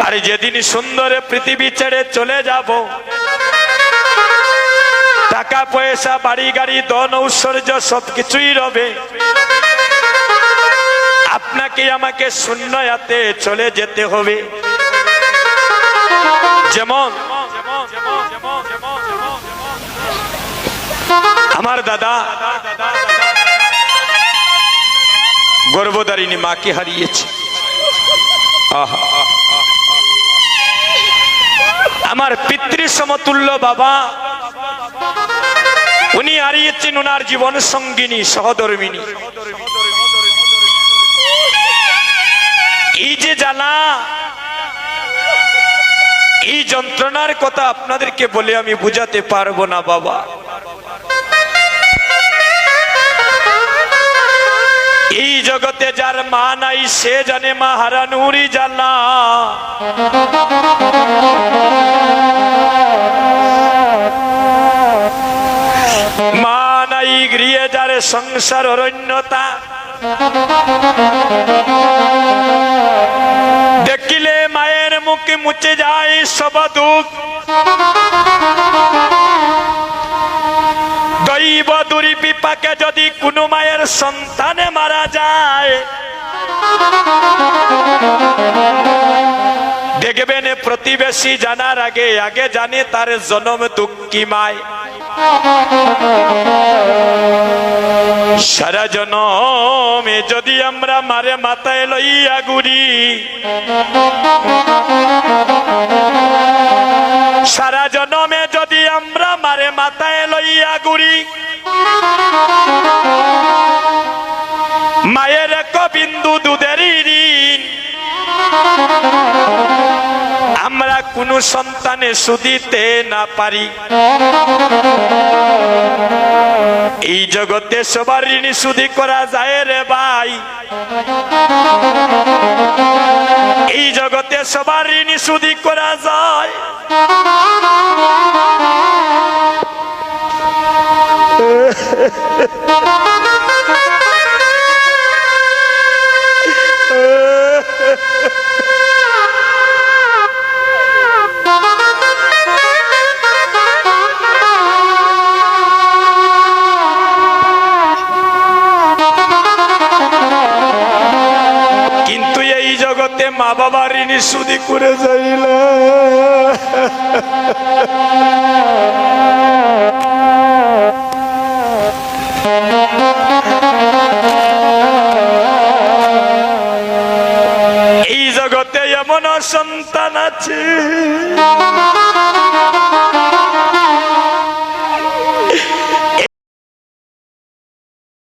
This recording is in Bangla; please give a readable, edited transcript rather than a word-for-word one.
আর যেদিন সুন্দর পৃথিবী ছেড়ে চলে যাব, টাকা পয়সা বাড়ি গাড়ি ধন ঐশ্বর্য সবকিছুই রবে, আপনাকে আমাকে শূন্য হাতে চলে যেতে হবে। যেমন আমার দাদা গর্ভধারিণী মাকে হারিয়েছে। আমার পিতৃ সমতুল্য বাবা, উনি হারিয়েছেন ওনার জীবন সঙ্গিনী সহধর্মিনী। এই যে জ্বালা, এই যন্ত্রণার কথা আপনাদেরকে বলে আমি বুঝাতে পারবো না বাবা। এই জগতে যার মা নাই সে জানে মা হারানোরই জ্বালা। মা নাই গৃহে যার সংসার অরণ্যতা, দেখিলে মায়ের মুখে মুছে যায় সব দুঃখ। দৈব দুর্বিপাকে যদি কোনো মায়ের সন্তানে মারা যায়, দেখবেন প্রতিবেশী জানার আগে আগে জানে তার জন্ম দুঃখী মায়। সারা জনমে যদি আমরা মারে মাথায় লইয়া ঘুরি, সারা জনমে যদি আমরা মারে মাথায় লইয়া ঘুরি, মায়ের এক বিন্দু দুধের ঋণ আমরা কোন সন্তানে শুধিতে না পারি। এই জগতে সবার ঋণ শুধি করা যায় রে ভাই, এই জগতে সবার ঋণ শুধি করা যায়। কিন্তু এই জগতে মা বাবার ঋণ শুধি করে যাইল। এই জগতে এমন সন্তান আছে